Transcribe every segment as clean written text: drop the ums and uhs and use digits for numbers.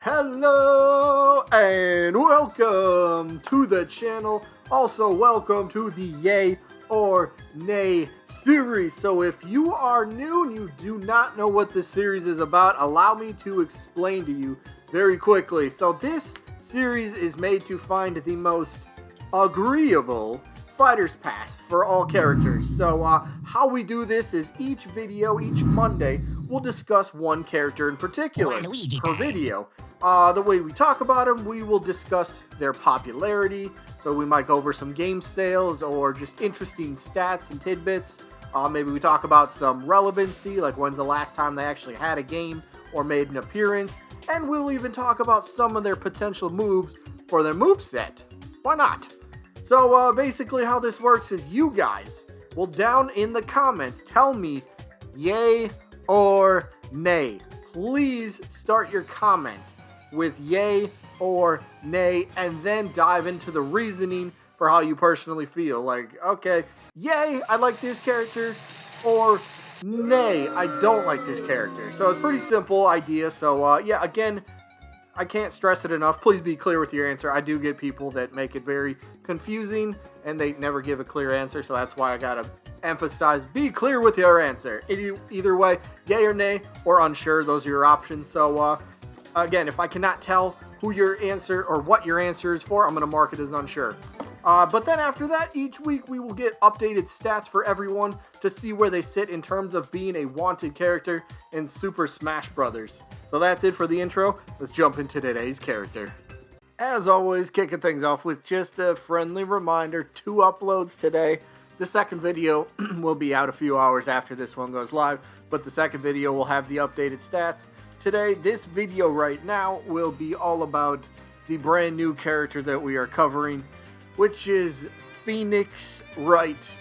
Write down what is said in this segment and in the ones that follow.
Hello and welcome to the channel. Also welcome to the Yay or Nay series. So if you are new and you do not know what this series is about, allow me to explain to you very quickly. So this series is made to find the most agreeable Fighter's Pass for all characters. So how we do this is each video, each Monday, we'll discuss one character in particular per video. The way we talk about them, we will discuss their popularity. So we might go over some game sales or just interesting stats and tidbits. Maybe we talk about some relevancy, like when's the last time they actually had a game or made an appearance. And we'll even talk about some of their potential moves for their moveset. Why not? So basically how this works is you guys will down in the comments tell me yay or nay. Please start your comment with yay or nay and then dive into the reasoning for how you personally feel. Like, okay, yay, I like this character, or nay, I don't like this character. So it's a pretty simple idea. So yeah, again, I can't stress it enough. Please be clear with your answer. I do get people that make it very confusing and they never give a clear answer, so that's why I gotta emphasize, be clear with your answer. Either way, yay or nay, or unsure, those are your options. So again, if I cannot tell who your answer or what your answer is for, I'm gonna mark it as unsure. But then after that, each week we will get updated stats for everyone to see where they sit in terms of being a wanted character in Super Smash Bros. So that's it for the intro. Let's jump into today's character. As always, kicking things off with just a friendly reminder, 2 uploads today. The second video will be out a few hours after this one goes live, but the second video will have the updated stats. Today, this video right now will be all about the brand new character that we are covering, which is Phoenix Wright,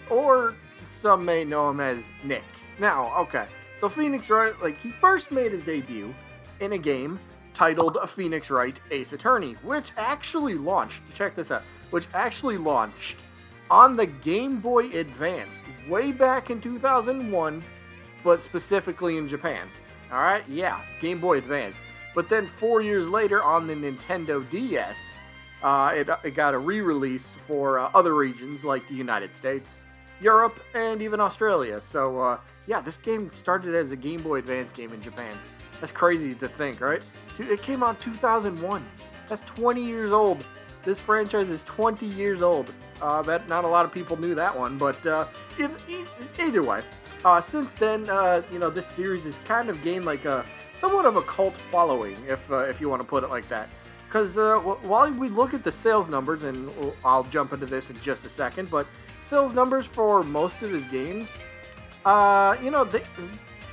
or some may know him as Nick. Now, okay, so Phoenix Wright, like, he first made his debut in a game titled Phoenix Wright Ace Attorney, which actually launched, check this out, which actually launched on the Game Boy Advance way back in 2001, but specifically in Japan. Alright, yeah, Game Boy Advance. But then 4 years later on the Nintendo DS, it got a re-release for other regions like the United States, Europe, and even Australia. So, yeah, this game started as a Game Boy Advance game in Japan. That's crazy to think, right? It came out 2001. That's 20 years old. This franchise is 20 years old. Bet not a lot of people knew that one, but either way. Since then, you know, this series has kind of gained like a somewhat of a cult following, if you want to put it like that. Because while we look at the sales numbers, and I'll jump into this in just a second, but sales numbers for most of his games, you know,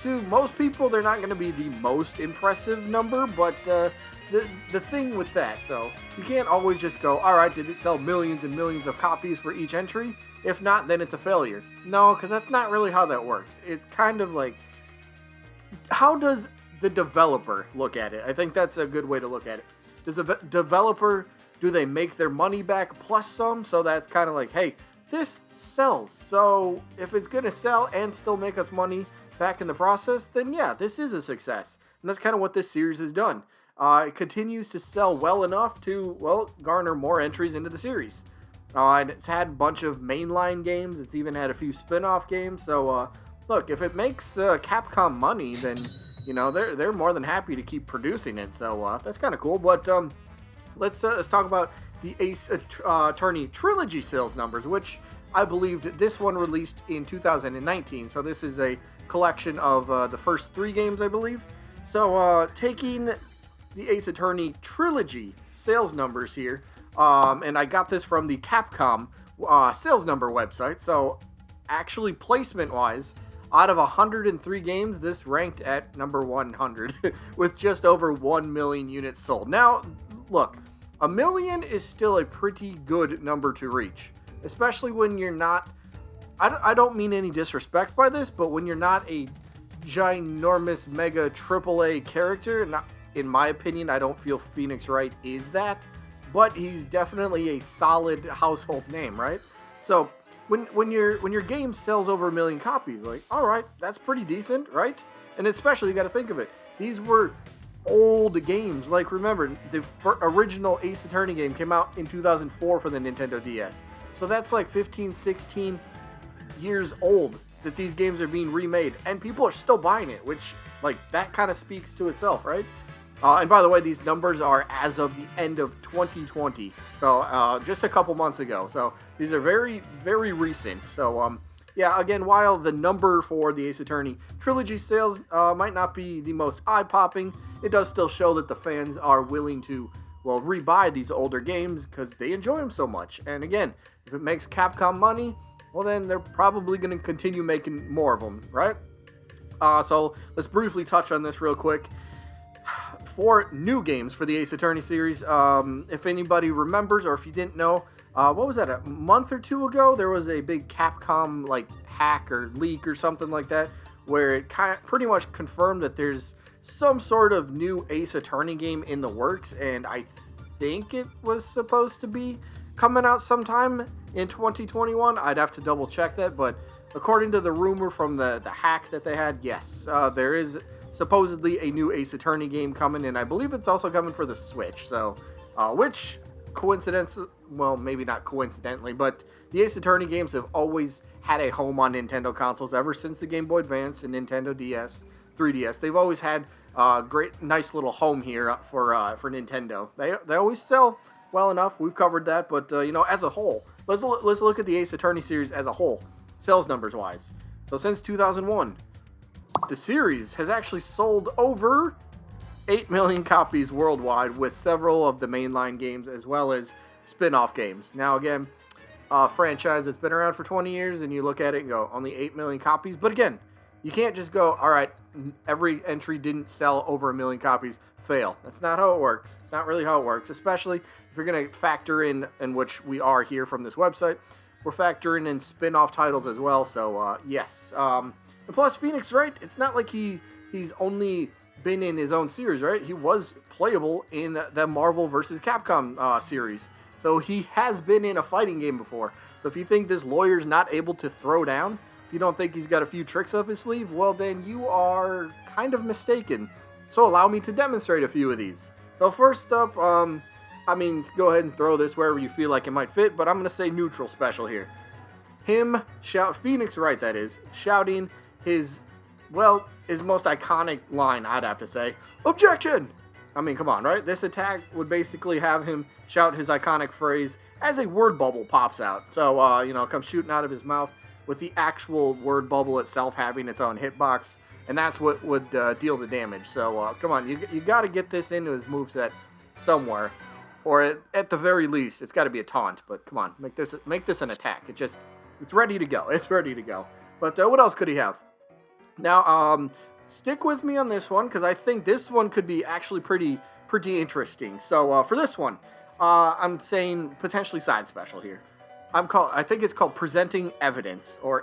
to most people, they're not going to be the most impressive number, but the thing with that, though, you can't always just go, alright, did it sell millions and millions of copies for each entry? If not, then it's a failure. No, because that's not really how that works. It's kind of like, how does the developer look at it? I think that's a good way to look at it. Does a developer, do they make their money back plus some? So that's kind of like, hey, this sells. So if it's going to sell and still make us money back in the process, then yeah, this is a success. And that's kind of what this series has done. It continues to sell well enough to, well, garner more entries into the series. And it's had a bunch of mainline games. It's even had a few spin-off games. So, look, if it makes Capcom money, then, you know, they're more than happy to keep producing it. So, that's kind of cool. But let's talk about the Ace Attorney Trilogy sales numbers, which I believed this one released in 2019. So this is a collection of the first 3 games, I believe. So, taking the Ace Attorney Trilogy sales numbers here, and I got this from the Capcom sales number website. So, actually, placement-wise, out of 103 games, this ranked at number 100 with just over 1 million units sold. Now, look, 1 million is still a pretty good number to reach, especially when you're not, I don't mean any disrespect by this, but when you're not a ginormous mega AAA character, not, in my opinion, I don't feel Phoenix Wright is that, but he's definitely a solid household name, right? So when your game sells over 1 million copies, like, all right, that's pretty decent, right? And especially, you got to think of it. These were old games. Like, remember, the original Ace Attorney game came out in 2004 for the Nintendo DS. So that's like 15, 16 years old that these games are being remade. And people are still buying it, which, like, that kind of speaks to itself, right? And by the way, these numbers are as of the end of 2020. So just a couple months ago. So these are very, very recent. So, yeah, again, while the number for the Ace Attorney trilogy sales might not be the most eye-popping, it does still show that the fans are willing to, well, rebuy these older games because they enjoy them so much. And again, if it makes Capcom money, well, then they're probably going to continue making more of them, right? So let's briefly touch on this real quick. 4 new games for the Ace Attorney series. If anybody remembers, or if you didn't know, what was that, a month or 2 ago? There was a big Capcom like hack or leak or something like that, where it pretty much confirmed that there's some sort of new Ace Attorney game in the works, and I think it was supposed to be coming out sometime in 2021. I'd have to double check that, but according to the rumor from the hack that they had, yes, there is supposedly a new Ace Attorney game coming, and I believe it's also coming for the Switch. So, which coincidence? Well, maybe not coincidentally, but the Ace Attorney games have always had a home on Nintendo consoles ever since the Game Boy Advance and Nintendo DS, 3DS. They've always had great, nice little home here for Nintendo. They always sell well enough. We've covered that, but you know, as a whole, let's look at the Ace Attorney series as a whole, sales numbers wise. So since 2001. The series has actually sold over 8 million copies worldwide, with several of the mainline games as well as spin-off games. Now again, a franchise that's been around for 20 years, and you look at it and go, only 8 million copies. But again, you can't just go, alright, every entry didn't sell over 1 million copies, fail. That's not how it works. It's not really how it works, especially if you're going to factor in which we are here from this website, we're factoring in spin-off titles as well, so yes. And plus, Phoenix Wright, it's not like he's only been in his own series, right? He was playable in the Marvel vs. Capcom series. So he has been in a fighting game before. So if you think this lawyer's not able to throw down, if you don't think he's got a few tricks up his sleeve, well, then you are kind of mistaken. So allow me to demonstrate a few of these. So first up, I mean, go ahead and throw this wherever you feel like it might fit, but I'm going to say neutral special here. Phoenix Wright, that is, shouting his most iconic line, I'd have to say, objection! I mean, come on, right? This attack would basically have him shout his iconic phrase as a word bubble pops out. So, you know, it comes shooting out of his mouth with the actual word bubble itself having its own hitbox, and that's what would deal the damage. So, come on, you got to get this into his moveset somewhere, or at the very least, it's got to be a taunt. But come on, make this an attack. It's ready to go. It's ready to go. But what else could he have? Now, stick with me on this one, because I think this one could be actually pretty interesting. So, for this one, I'm saying potentially side special here. I think it's called presenting evidence, or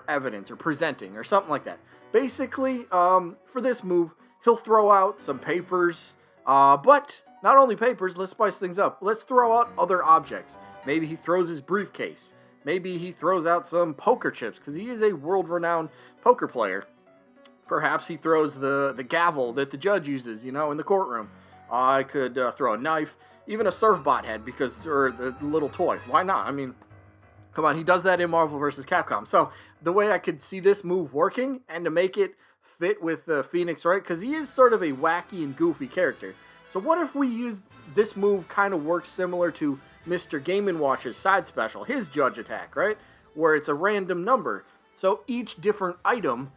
presenting, or something like that. Basically, for this move, he'll throw out some papers, but not only papers, let's spice things up. Let's throw out other objects. Maybe he throws his briefcase. Maybe he throws out some poker chips, because he is a world-renowned poker player. Perhaps he throws the gavel that the judge uses, you know, in the courtroom. I could throw a knife, even a surfbot head, or the little toy. Why not? I mean, come on, he does that in Marvel vs. Capcom. So the way I could see this move working, and to make it fit with Phoenix Wright, because he is sort of a wacky and goofy character. So what if we use this move kind of works similar to Mr. Game & Watch's side special, his judge attack, right? Where it's a random number. So each different item,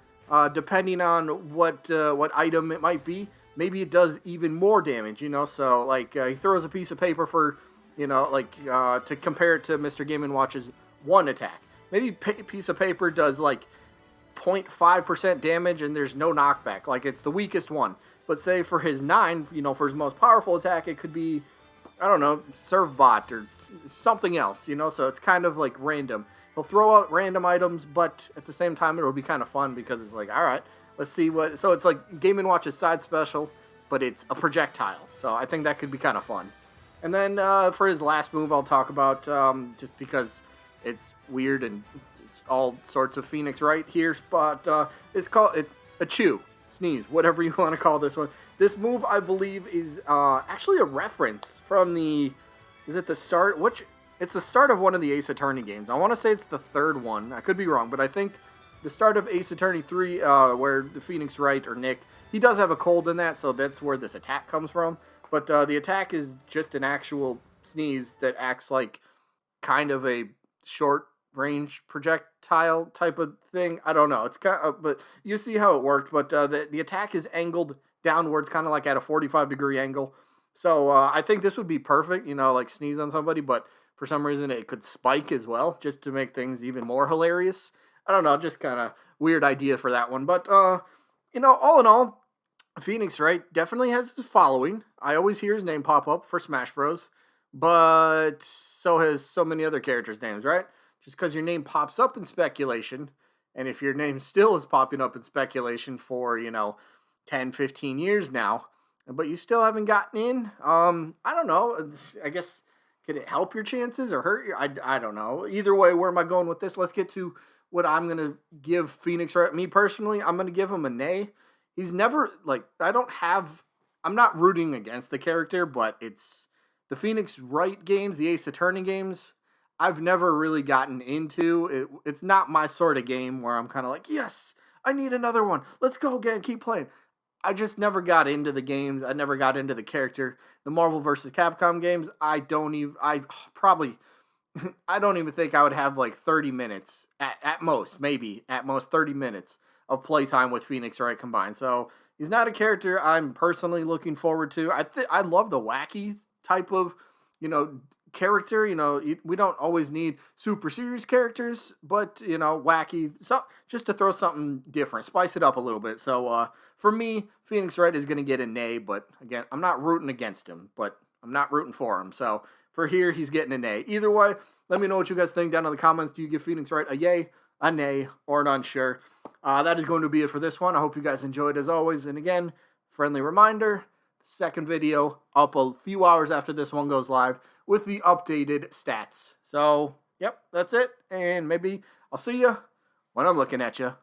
depending on what item it might be, maybe it does even more damage, you know? So, like, he throws a piece of paper for, you know, like, to compare it to Mr. Game & Watch's one attack. Maybe a piece of paper does, like, 0.5% damage and there's no knockback. Like, it's the weakest one. But say for his 9, you know, for his most powerful attack, it could be, I don't know, Surfbot or something else, you know? So it's kind of, like, random. He'll throw out random items, but at the same time, it'll be kind of fun because it's like, all right, let's see what... So it's like Game & Watch's side special, but it's a projectile. So I think that could be kind of fun. And then for his last move, I'll talk about, just because it's weird and it's all sorts of Phoenix Wright here, but it's called a chew, sneeze, whatever you want to call this one. This move, I believe, is actually a reference from the... Is it the start? It's the start of one of the Ace Attorney games. I want to say it's the third one. I could be wrong, but I think the start of Ace Attorney 3, where the Phoenix Wright, or Nick, he does have a cold in that, so that's where this attack comes from. But the attack is just an actual sneeze that acts like kind of a short range projectile type of thing. I don't know. It's kind of, but you see how it worked. But the attack is angled downwards, kind of like at a 45-degree angle. So I think this would be perfect, like sneeze on somebody, but for some reason it could spike as well, just to make things even more hilarious. I don't know, just kind of weird idea for that one. But, all in all, Phoenix Wright definitely has his following. I always hear his name pop up for Smash Bros. But so has so many other characters' names, right? Just because your name pops up in speculation, and if your name still is popping up in speculation for, 10, 15 years now, but you still haven't gotten in, I don't know. I guess, could it help your chances or hurt your? I don't know. Either way, where am I going with this? Let's get to what I'm going to give Phoenix Wright. Me personally, I'm going to give him a nay. He's never, I'm not rooting against the character, but it's the Phoenix Wright games, the Ace Attorney games, I've never really gotten into. It's not my sort of game where I'm kind of like, yes, I need another one. Let's go again, keep playing. I just never got into the games. I never got into the character. The Marvel vs. Capcom games, I don't even think I would have like 30 minutes at most, maybe at most 30 minutes of playtime with Phoenix Wright combined. So he's not a character I'm personally looking forward to. I love the wacky type of, character. We don't always need super serious characters, but wacky, so just to throw something different, spice it up a little bit. So for me, Phoenix Wright is going to get a nay, but again, I'm not rooting against him, but I'm not rooting for him. So for here, he's getting a nay. Either way, let me know what you guys think down in the comments. Do you give Phoenix Wright a yay, a nay, or an unsure? That is going to be it for this one. I hope you guys enjoyed as always. And again, friendly reminder, second video up a few hours after this one goes live with the updated stats. So, yep, that's it. And maybe I'll see you when I'm looking at you.